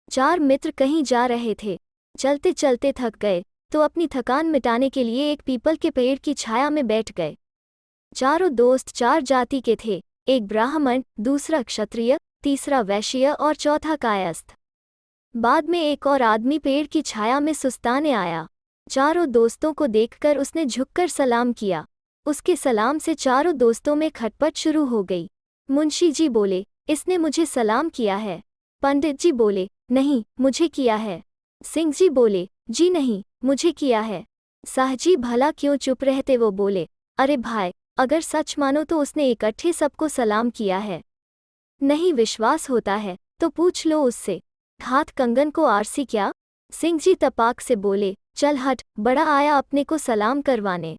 चार मित्र कहीं जा रहे थे। चलते चलते थक गए तो अपनी थकान मिटाने के लिए एक पीपल के पेड़ की छाया में बैठ गए। चारों दोस्त चार जाति के थे, एक ब्राह्मण, दूसरा क्षत्रिय, तीसरा वैश्य और चौथा कायस्थ। बाद में एक और आदमी पेड़ की छाया में सुस्ताने आया। चारों दोस्तों को देखकर उसने झुककर सलाम किया। उसके सलाम से चारों दोस्तों में खटपट शुरू हो गई। मुंशी जी बोले, इसने मुझे सलाम किया है। पंडित जी बोले, नहीं, मुझे किया है। सिंह जी बोले, जी नहीं, मुझे किया है। साहजी भला क्यों चुप रहते? वो बोले, अरे भाई, अगर सच मानो तो उसने इकट्ठे सबको सलाम किया है। नहीं विश्वास होता है तो पूछ लो उससे। हाथ कंगन को आरसी क्या? सिंह जी तपाक से बोले, चल हट, बड़ा आया अपने को सलाम करवाने।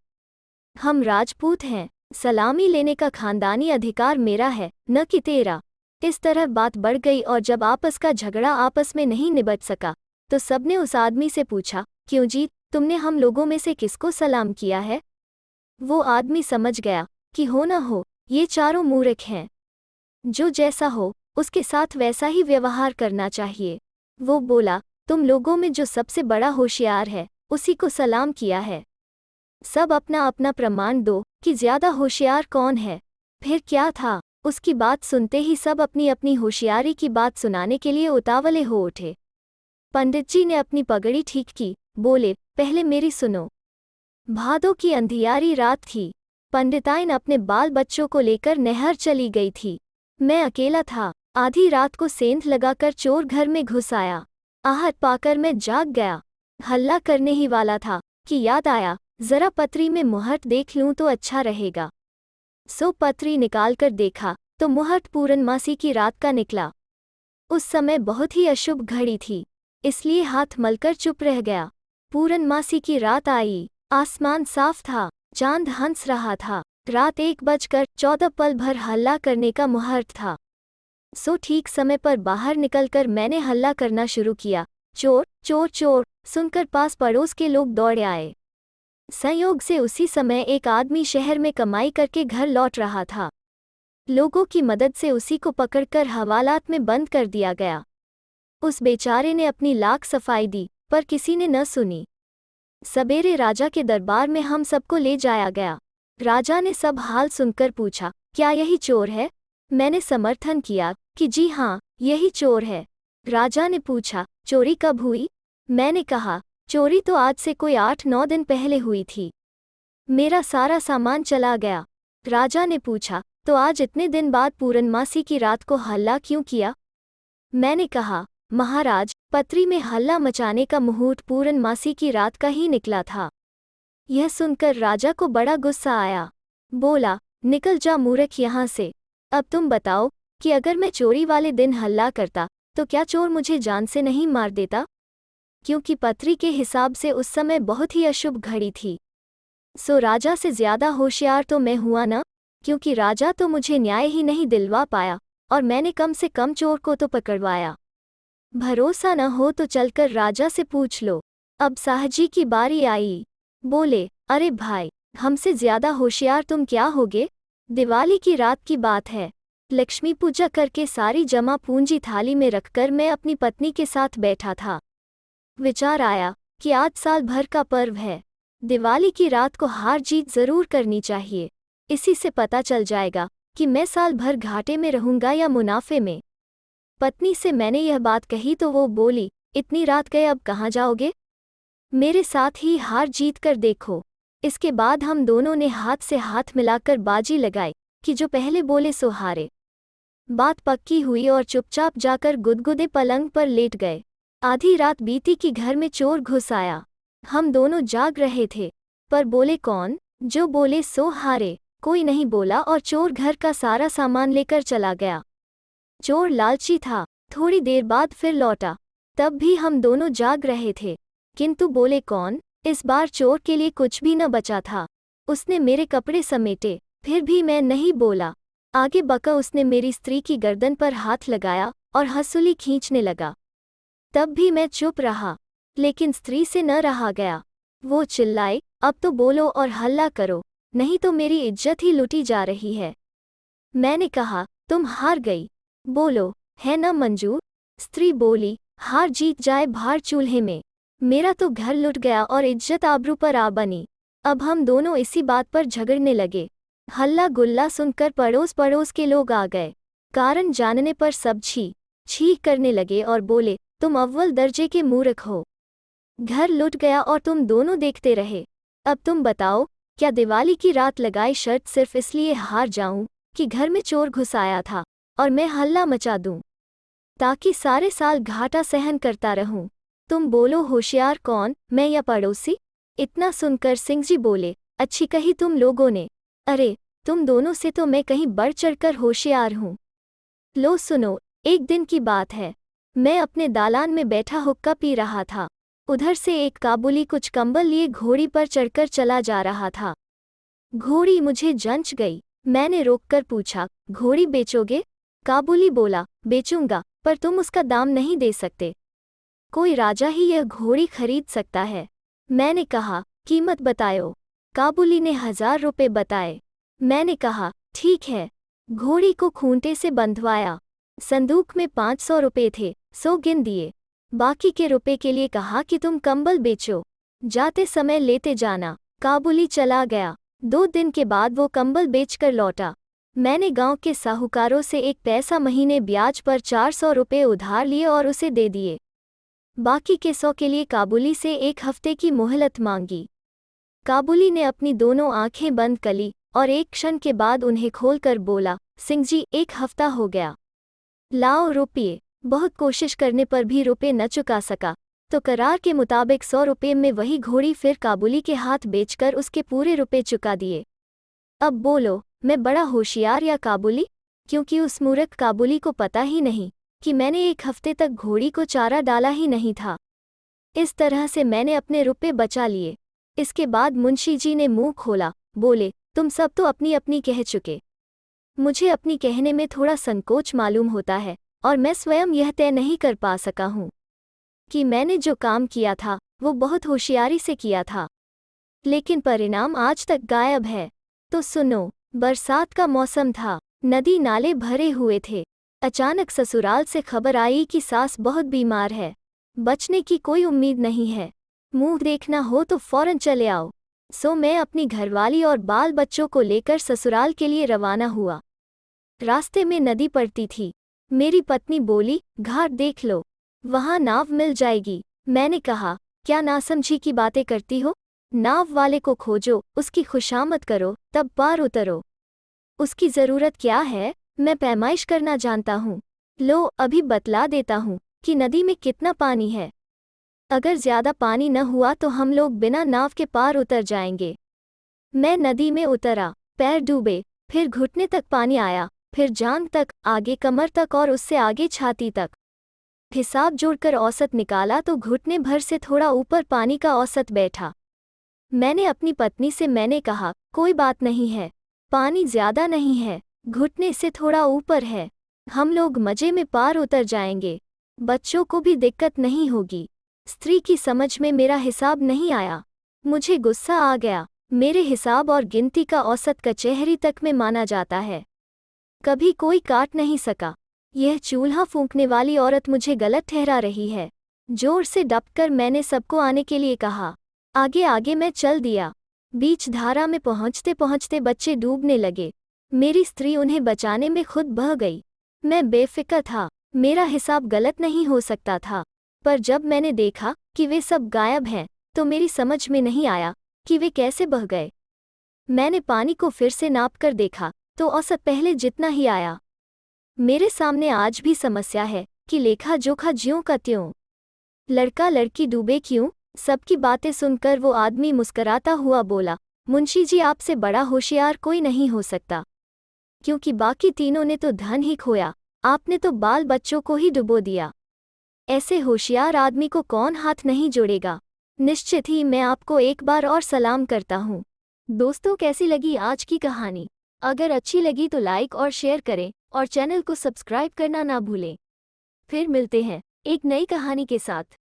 हम राजपूत हैं, सलामी लेने का खानदानी अधिकार मेरा है, न कि तेरा। इस तरह बात बढ़ गई और जब आपस का झगड़ा आपस में नहीं निबट सका तो सबने उस आदमी से पूछा, क्यों जी, तुमने हम लोगों में से किसको सलाम किया है? वो आदमी समझ गया कि हो न हो ये चारों मूर्ख हैं, जो जैसा हो उसके साथ वैसा ही व्यवहार करना चाहिए। वो बोला, तुम लोगों में जो सबसे बड़ा होशियार है उसी को सलाम किया है। सब अपना अपना प्रमाण दो कि ज्यादा होशियार कौन है। फिर क्या था, उसकी बात सुनते ही सब अपनी अपनी होशियारी की बात सुनाने के लिए उतावले हो उठे। पंडित जी ने अपनी पगड़ी ठीक की, बोले, पहले मेरी सुनो। भादों की अंधियारी रात थी। पंडिताइन अपने बाल बच्चों को लेकर नहर चली गई थी। मैं अकेला था। आधी रात को सेंध लगाकर चोर घर में घुस आया। आहट पाकर मैं जाग गया। हल्ला करने ही वाला था कि याद आया, जरा पत्री में मुहूर्त देख लूं तो अच्छा रहेगा। सो पत्री निकालकर देखा तो मुहूर्त पूर्णमासी की रात का निकला। उस समय बहुत ही अशुभ घड़ी थी, इसलिए हाथ मलकर चुप रह गया। पूर्णमासी की रात आई, आसमान साफ था, चांद हंस रहा था। रात 1:14 पल भर हल्ला करने का मुहूर्त था। सो ठीक समय पर बाहर निकलकर मैंने हल्ला करना शुरू किया, चोर चोर चोर। सुनकर पास पड़ोस के लोग दौड़ आए। संयोग से उसी समय एक आदमी शहर में कमाई करके घर लौट रहा था। लोगों की मदद से उसी को पकड़कर हवालात में बंद कर दिया गया। उस बेचारे ने अपनी लाख सफाई दी पर किसी ने न सुनी। सवेरे राजा के दरबार में हम सबको ले जाया गया। राजा ने सब हाल सुनकर पूछा, क्या यही चोर है? मैंने समर्थन किया कि जी हाँ, यही चोर है। राजा ने पूछा, चोरी कब हुई? मैंने कहा, चोरी तो आज से कोई 8-9 दिन पहले हुई थी। मेरा सारा सामान चला गया। राजा ने पूछा, तो आज इतने दिन बाद पूर्णमासी की रात को हल्ला क्यों किया? मैंने कहा, महाराज, पत्री में हल्ला मचाने का मुहूर्त पूर्णमासी की रात का ही निकला था। यह सुनकर राजा को बड़ा गुस्सा आया। बोला, निकल जा मूर्ख यहाँ से। अब तुम बताओ कि अगर मैं चोरी वाले दिन हल्ला करता तो क्या चोर मुझे जान से नहीं मार देता? क्योंकि पत्री के हिसाब से उस समय बहुत ही अशुभ घड़ी थी। सो राजा से ज्यादा होशियार तो मैं हुआ ना, क्योंकि राजा तो मुझे न्याय ही नहीं दिलवा पाया और मैंने कम से कम चोर को तो पकड़वाया। भरोसा न हो तो चलकर राजा से पूछ लो। अब साहजी की बारी आई। बोले, अरे भाई, हमसे ज्यादा होशियार तुम क्या होगे? दिवाली की रात की बात है। लक्ष्मी पूजा करके सारी जमा पूंजी थाली में रखकर मैं अपनी पत्नी के साथ बैठा था। विचार आया कि आज साल भर का पर्व है, दिवाली की रात को हार जीत जरूर करनी चाहिए। इसी से पता चल जाएगा कि मैं साल भर घाटे में रहूंगा या मुनाफे में। पत्नी से मैंने यह बात कही तो वो बोली, इतनी रात गए अब कहाँ जाओगे? मेरे साथ ही हार जीत कर देखो। इसके बाद हम दोनों ने हाथ से हाथ मिलाकर बाजी लगाई कि जो पहले बोले सो हारे। बात पक्की हुई और चुपचाप जाकर गुदगुदे पलंग पर लेट गए। आधी रात बीती कि घर में चोर घुस आया। हम दोनों जाग रहे थे, पर बोले कौन? जो बोले सो हारे। कोई नहीं बोला और चोर घर का सारा सामान लेकर चला गया। चोर लालची था, थोड़ी देर बाद फिर लौटा। तब भी हम दोनों जाग रहे थे, किंतु बोले कौन? इस बार चोर के लिए कुछ भी न बचा था। उसने मेरे कपड़े समेटे, फिर भी मैं नहीं बोला। आगे बका उसने मेरी स्त्री की गर्दन पर हाथ लगाया और हंसुली खींचने लगा। तब भी मैं चुप रहा, लेकिन स्त्री से न रहा गया। वो चिल्लाए, अब तो बोलो और हल्ला करो, नहीं तो मेरी इज्जत ही लुटी जा रही है। मैंने कहा, तुम हार गई, बोलो, है न मंजूर? स्त्री बोली, हार जीत जाए भार चूल्हे में। मेरा तो घर लुट गया और इज्जत आबरू पर आ बनी। अब हम दोनों इसी बात पर झगड़ने लगे। हल्ला गुल्ला सुनकर पड़ोस पड़ोस के लोग आ गए। कारण जानने पर सब छी छी करने लगे और बोले, तुम अव्वल दर्जे के मूर्ख हो। घर लुट गया और तुम दोनों देखते रहे। अब तुम बताओ, क्या दिवाली की रात लगाई शर्त सिर्फ इसलिए हार जाऊं कि घर में चोर घुस आया था और मैं हल्ला मचा दूं, ताकि सारे साल घाटा सहन करता रहूं? तुम बोलो होशियार कौन, मैं या पड़ोसी? इतना सुनकर सिंह जी बोले, अच्छी कही तुम लोगों ने। अरे, तुम दोनों से तो मैं कहीं बढ़ चढ़कर होशियार हूं। लो सुनो, एक दिन की बात है। मैं अपने दालान में बैठा हुक्का पी रहा था। उधर से एक काबुली कुछ कंबल लिए घोड़ी पर चढ़कर चला जा रहा था। घोड़ी मुझे जंच गई। मैंने रोककर पूछा, घोड़ी बेचोगे? काबुली बोला, बेचूंगा, पर तुम उसका दाम नहीं दे सकते। कोई राजा ही यह घोड़ी खरीद सकता है। मैंने कहा, कीमत बताओ। काबुली ने 1000 रुपये बताए। मैंने कहा, ठीक है। घोड़ी को खूंटे से बंधवाया। संदूक में 500 रुपये थे, 100 गिन दिए। बाकी के रुपए के लिए कहा कि तुम कंबल बेचो, जाते समय लेते जाना। काबुली चला गया। 2 दिन के बाद वो कंबल बेचकर लौटा। मैंने गांव के साहूकारों से 1 पैसा महीने ब्याज पर 400 रुपये उधार लिए और उसे दे दिए। बाकी के 100 के लिए काबुली से 1 हफ्ते की मोहलत मांगी। काबुली ने अपनी दोनों आंखें बंद कली और एक क्षण के बाद उन्हें खोलकर बोला, सिंह जी, 1 हफ्ता हो गया। लाओ रुपये। बहुत कोशिश करने पर भी रुपये न चुका सका, तो करार के मुताबिक 100 रुपये में वही घोड़ी फिर काबुली के हाथ बेचकर उसके पूरे रुपये चुका दिए। अब बोलो, मैं बड़ा होशियार या काबुली? क्योंकि उस मूर्ख काबुली को पता ही नहीं कि मैंने 1 हफ्ते तक घोड़ी को चारा डाला ही नहीं था। इस तरह से मैंने अपने रुपये बचा लिए। इसके बाद मुंशी जी ने मुंह खोला, बोले, तुम सब तो अपनी अपनी कह चुके। मुझे अपनी कहने में थोड़ा संकोच मालूम होता है और मैं स्वयं यह तय नहीं कर पा सका हूँ कि मैंने जो काम किया था वो बहुत होशियारी से किया था, लेकिन परिणाम आज तक गायब है। तो सुनो, बरसात का मौसम था, नदी नाले भरे हुए थे। अचानक ससुराल से खबर आई कि सास बहुत बीमार है, बचने की कोई उम्मीद नहीं है, मुंह देखना हो तो फौरन चले आओ। सो मैं अपनी घरवाली और बाल बच्चों को लेकर ससुराल के लिए रवाना हुआ। रास्ते में नदी पड़ती थी। मेरी पत्नी बोली, घाट देख लो, वहां नाव मिल जाएगी। मैंने कहा, क्या नासमझी की बातें करती हो? नाव वाले को खोजो, उसकी खुशामद करो, तब पार उतरो। उसकी जरूरत क्या है? मैं पैमाइश करना जानता हूँ। लो, अभी बतला देता हूँ कि नदी में कितना पानी है। अगर ज्यादा पानी न हुआ तो हम लोग बिना नाव के पार उतर जाएंगे। मैं नदी में उतरा, पैर डूबे, फिर घुटने तक पानी आया, फिर जांघ तक, आगे कमर तक और उससे आगे छाती तक। हिसाब जोड़कर औसत निकाला तो घुटने भर से थोड़ा ऊपर पानी का औसत बैठा। मैंने अपनी पत्नी से मैंने कहा, कोई बात नहीं है, पानी ज्यादा नहीं है, घुटने से थोड़ा ऊपर है, हम लोग मजे में पार उतर जाएंगे, बच्चों को भी दिक्कत नहीं होगी। स्त्री की समझ में मेरा हिसाब नहीं आया। मुझे गुस्सा आ गया। मेरे हिसाब और गिनती का औसत कचहरी तक में माना जाता है, कभी कोई काट नहीं सका। यह चूल्हा फूंकने वाली औरत मुझे गलत ठहरा रही है। जोर से डपकर मैंने सबको आने के लिए कहा। आगे आगे मैं चल दिया। बीच धारा में पहुंचते पहुंचते बच्चे डूबने लगे। मेरी स्त्री उन्हें बचाने में खुद बह गई। मैं बेफिक्र था, मेरा हिसाब गलत नहीं हो सकता था, पर जब मैंने देखा कि वे सब गायब हैं तो मेरी समझ में नहीं आया कि वे कैसे बह गए। मैंने पानी को फिर से नाप कर देखा तो औसत पहले जितना ही आया। मेरे सामने आज भी समस्या है कि लेखा जोखा ज्यों का त्यों। लड़का लड़की डूबे क्यों? सबकी बातें सुनकर वो आदमी मुस्कराता हुआ बोला, मुंशी जी, आपसे बड़ा होशियार कोई नहीं हो सकता, क्योंकि बाकी तीनों ने तो धन ही खोया, आपने तो बाल बच्चों को ही डुबो दिया। ऐसे होशियार आदमी को कौन हाथ नहीं जोड़ेगा। निश्चित ही मैं आपको एक बार और सलाम करता हूँ। दोस्तों, कैसी लगी आज की कहानी? अगर अच्छी लगी तो लाइक और शेयर करें और चैनल को सब्सक्राइब करना ना भूलें। फिर मिलते हैं एक नई कहानी के साथ।